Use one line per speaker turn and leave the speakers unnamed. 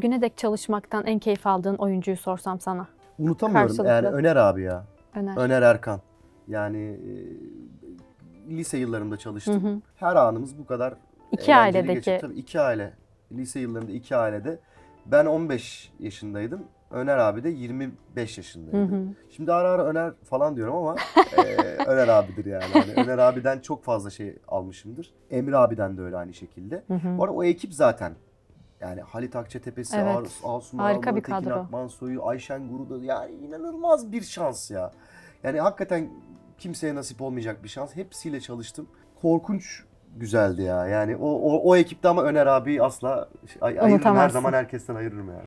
bugüne dek çalışmaktan en keyif aldığın oyuncuyu sorsam sana?
Unutamıyorum
Karşılıklı.
yani Öner abi ya.
Öner.
Öner Erkan. Yani lise yıllarımda çalıştım.
Hı hı.
Her anımız bu kadar
İki
eğlenceli
ailedeki.
geçti. Tabii iki aile. Lise yıllarında iki ailede. Ben 15 yaşındaydım. Öner abi de 25 yaşındaydı.
Hı hı.
Şimdi ara ara Öner falan diyorum ama Öner abidir yani. Hani Öner abiden çok fazla şey almışımdır. Emre abiden de öyle aynı şekilde.
Hı hı.
Bu arada o ekip zaten yani Halit Akçatepe'si,
Evet.
Asuman
Harika
Alman'ı,
bir
Tekin
kadro.
Akmansoy'u, Ayşen Guru'da yani inanılmaz bir şans ya. Yani hakikaten kimseye nasip olmayacak bir şans. Hepsiyle çalıştım. Korkunç güzeldi ya. Yani o ekipte ama Öner abi asla ayırırım. Her
Unutamazsın.
zaman herkesten ayırırım yani.